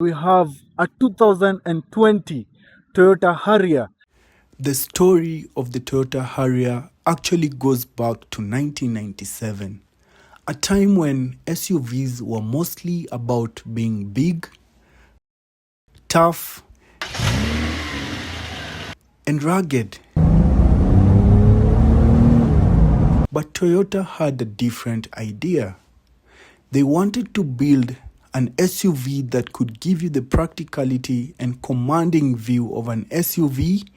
We have a 2020 Toyota Harrier. The story of the Toyota Harrier actually goes back to 1997, a time when SUVs were mostly about being big, tough, and rugged. But Toyota had a different idea. They wanted to build an SUV that could give you the practicality and commanding view of an SUV,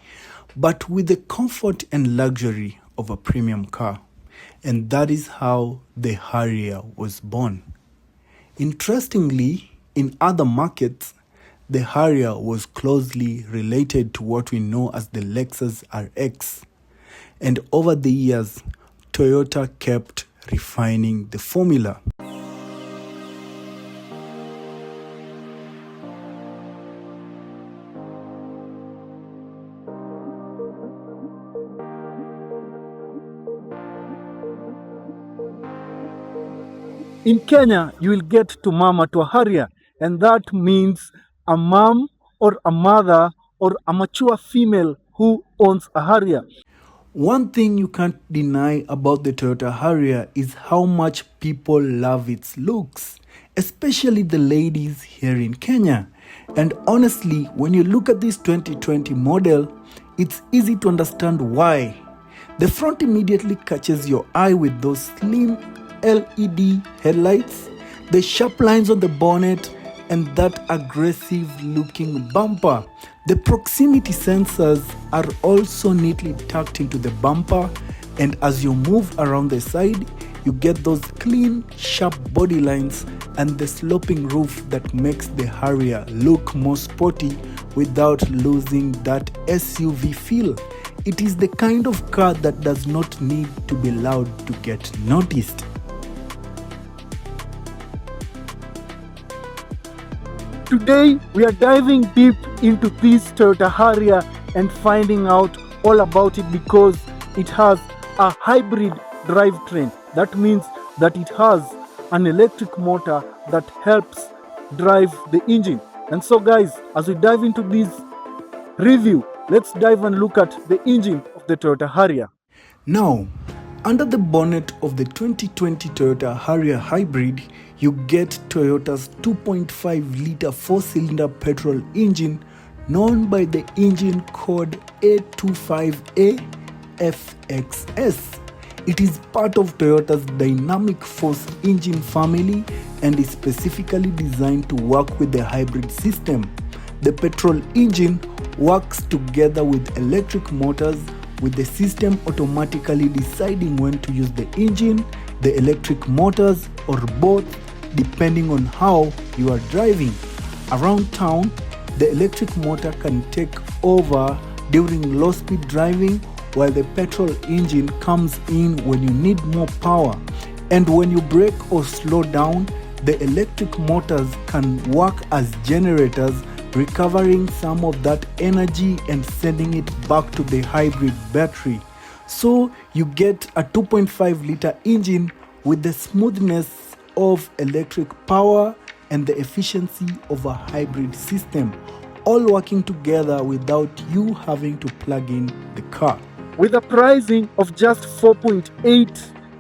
but with the comfort and luxury of a premium car. And that is how the Harrier was born. Interestingly, in other markets, the Harrier was closely related to what we know as the Lexus RX. And over the years, Toyota kept refining the formula. In Kenya, you will get to mama to a Harrier, and that means a mom or a mother or a mature female who owns a Harrier. One thing you can't deny about the Toyota Harrier is how much people love its looks, especially the ladies here in Kenya. And honestly, when you look at this 2020 model, it's easy to understand why. The front immediately catches your eye with those slim LED headlights, the sharp lines on the bonnet, and that aggressive looking bumper. The proximity sensors are also neatly tucked into the bumper, and as you move around the side, you get those clean, sharp body lines and the sloping roof that makes the Harrier look more sporty without losing that SUV feel. It is the kind of car that does not need to be loud to get noticed. Today, we are diving deep into this Toyota Harrier and finding out all about it because it has a hybrid drivetrain. That means that it has an electric motor that helps drive the engine. And so guys, as we dive into this review, let's dive and look at the engine of the Toyota Harrier. Now, under the bonnet of the 2020 Toyota Harrier Hybrid, you get Toyota's 2.5-liter 4-cylinder petrol engine known by the engine code A25A-FXS. It is part of Toyota's dynamic force engine family and is specifically designed to work with the hybrid system. The petrol engine works together with electric motors, with the system automatically deciding when to use the engine, the electric motors, or both, depending on how you are driving. Around town, the electric motor can take over during low-speed driving, while the petrol engine comes in when you need more power. And when you brake or slow down, the electric motors can work as generators, recovering some of that energy and sending it back to the hybrid battery. So you get a 2.5-liter engine with the smoothness of electric power and the efficiency of a hybrid system, all working together without you having to plug in the car. With a pricing of just 4.8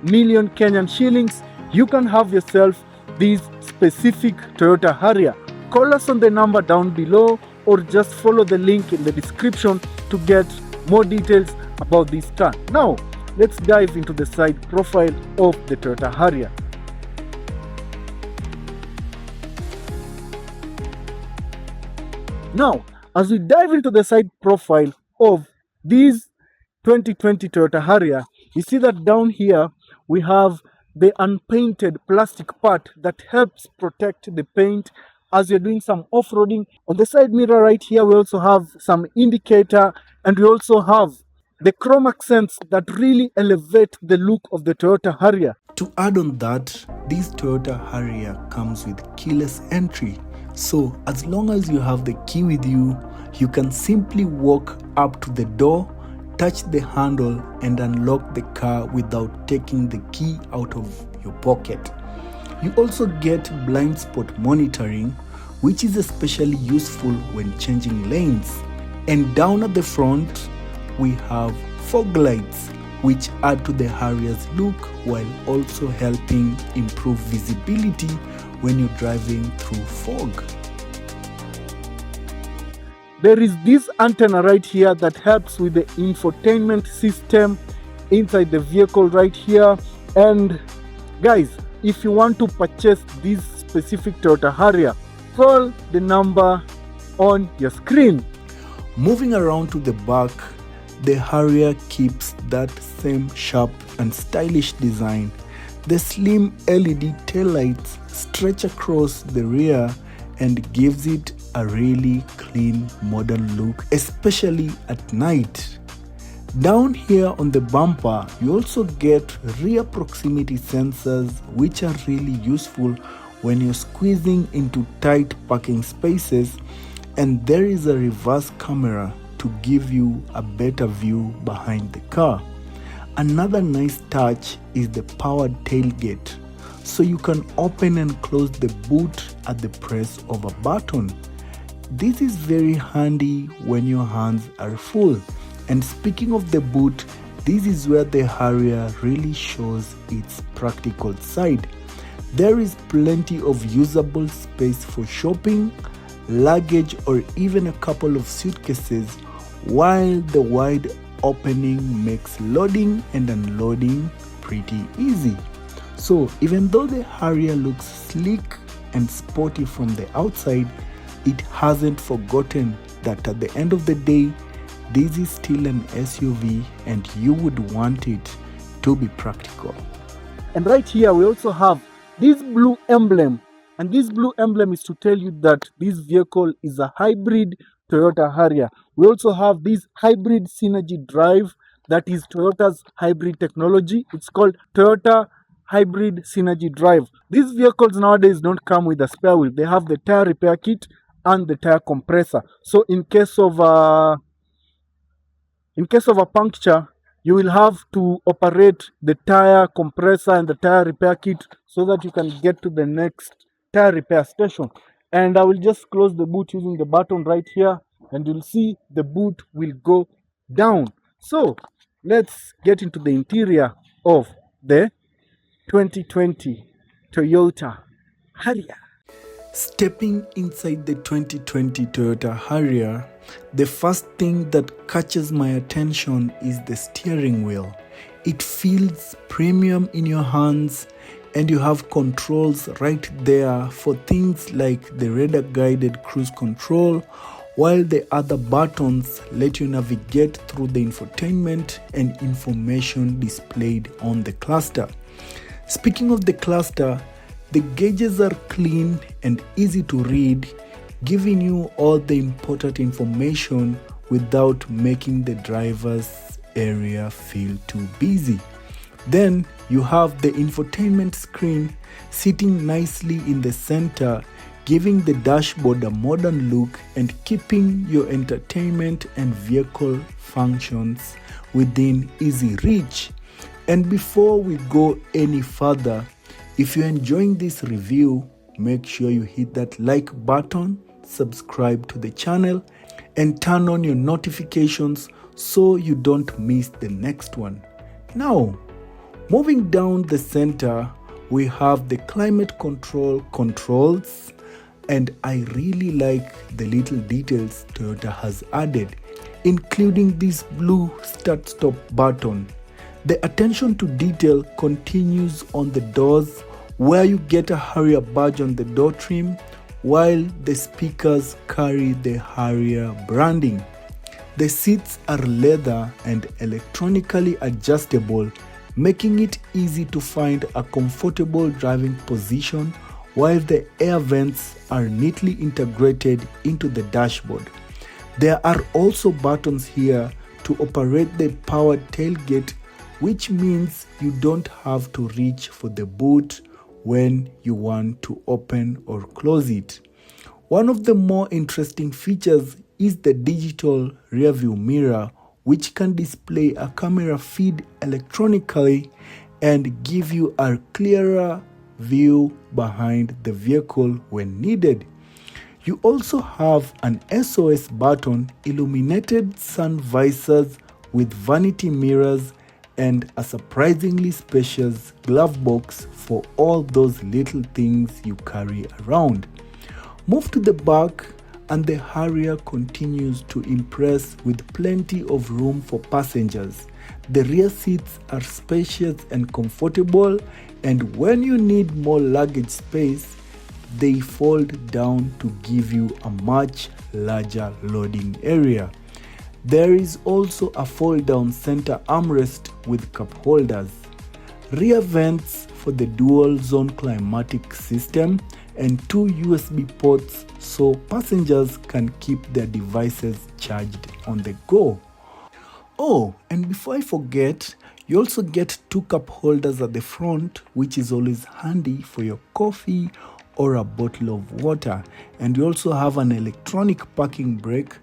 million Kenyan shillings, you can have yourself this specific Toyota Harrier. Call us on the number down below or just follow the link in the description to get more details about this car. Now, let's dive into the side profile of the Toyota Harrier. Now, as we dive into the side profile of this 2020 Toyota Harrier, you see that down here we have the unpainted plastic part that helps protect the paint as you're doing some off-roading. On the side mirror right here, we also have some indicator, and we also have the chrome accents that really elevate the look of the Toyota Harrier. To add on that, this Toyota Harrier comes with keyless entry. So as long as you have the key with you, you can simply walk up to the door, touch the handle, and unlock the car without taking the key out of your pocket. You also get blind spot monitoring, which is especially useful when changing lanes. And down at the front, we have fog lights, which add to the Harrier's look while also helping improve visibility when you're driving through fog. There is this antenna right here that helps with the infotainment system inside the vehicle right here. And guys, if you want to purchase this specific Toyota Harrier, call the number on your screen. Moving around to the back, the Harrier keeps that same sharp and stylish design. The slim LED taillights stretch across the rear and gives it a really clean modern look, especially at night. Down here on the bumper, you also get rear proximity sensors, which are really useful when you're squeezing into tight parking spaces, and there is a reverse camera to give you a better view behind the car. Another nice touch is the powered tailgate, so you can open and close the boot at the press of a button. This is very handy when your hands are full. And speaking of the boot, this is where the Harrier really shows its practical side. There is plenty of usable space for shopping, luggage, or even a couple of suitcases, while the wide opening makes loading and unloading pretty easy. So even though the Harrier looks sleek and sporty from the outside, it hasn't forgotten that at the end of the day, this is still an SUV and you would want it to be practical. And right here we also have this blue emblem, and this blue emblem is to tell you that this vehicle is a hybrid Toyota Harrier. We also have this hybrid synergy drive, that is Toyota's hybrid technology. It's called Toyota Hybrid Synergy Drive. These vehicles nowadays don't come with a spare wheel. They have the tire repair kit and the tire compressor. So in case of a puncture, you will have to operate the tire compressor and the tire repair kit so that you can get to the next tire repair station. And I will just close the boot using the button right here, and you'll see the boot will go down. So let's get into the interior of the 2020 Toyota Harrier. Stepping inside the 2020 Toyota Harrier, the first thing that catches my attention is the steering wheel. It feels premium in your hands, and you have controls right there for things like the radar guided cruise control, while the other buttons let you navigate through the infotainment and information displayed on the cluster. Speaking of the cluster, the gauges are clean and easy to read, giving you all the important information without making the driver's area feel too busy. Then you have the infotainment screen sitting nicely in the center, giving the dashboard a modern look and keeping your entertainment and vehicle functions within easy reach. And before we go any further, if you're enjoying this review, make sure you hit that like button, subscribe to the channel, and turn on your notifications so you don't miss the next one. Now, moving down the center, we have the climate control controls, and I really like the little details Toyota has added, including this blue start-stop button. The attention to detail continues on the doors, where you get a Harrier badge on the door trim, while the speakers carry the Harrier branding. The seats are leather and electronically adjustable, making it easy to find a comfortable driving position, while the air vents are neatly integrated into the dashboard. There are also buttons here to operate the powered tailgate, which means you don't have to reach for the boot when you want to open or close it. One of the more interesting features is the digital rearview mirror, which can display a camera feed electronically and give you a clearer view behind the vehicle when needed. You also have an SOS button, illuminated sun visors with vanity mirrors, and a surprisingly spacious glove box for all those little things you carry around. Move to the back and the Harrier continues to impress with plenty of room for passengers. The rear seats are spacious and comfortable, and when you need more luggage space, they fold down to give you a much larger loading area. There is also a fold-down center armrest with cup holders, rear vents for the dual-zone climatic system, and 2 USB ports so passengers can keep their devices charged on the go. Oh, and before I forget, you also get 2 cup holders at the front, which is always handy for your coffee or a bottle of water. And you also have an electronic parking brake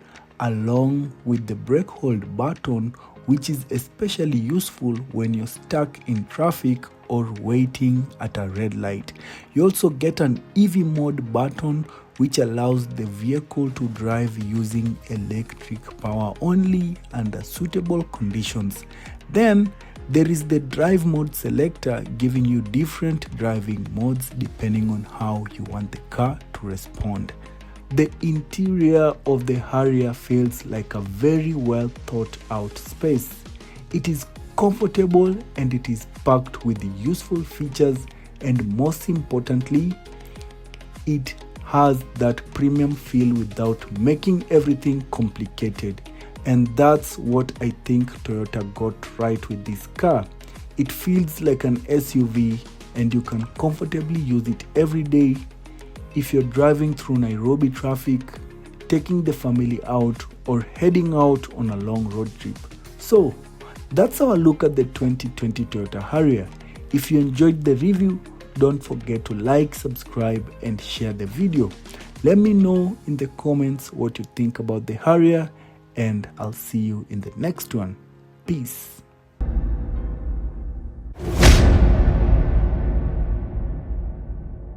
along with the brake hold button, which is especially useful when you're stuck in traffic or waiting at a red light. You also get an EV mode button, which allows the vehicle to drive using electric power only under suitable conditions. Then there is the drive mode selector, giving you different driving modes depending on how you want the car to respond. The interior of the Harrier feels like a very well thought out space. It is comfortable and it is packed with useful features, and most importantly, it has that premium feel without making everything complicated. And that's what I think Toyota got right with this car. It feels like an SUV and you can comfortably use it every day if you're driving through Nairobi traffic, taking the family out, or heading out on a long road trip. So that's our look at the 2020 Toyota Harrier. If you enjoyed the review, don't forget to like, subscribe, and share the video. Let me know in the comments what you think about the Harrier, and I'll see you in the next one. Peace.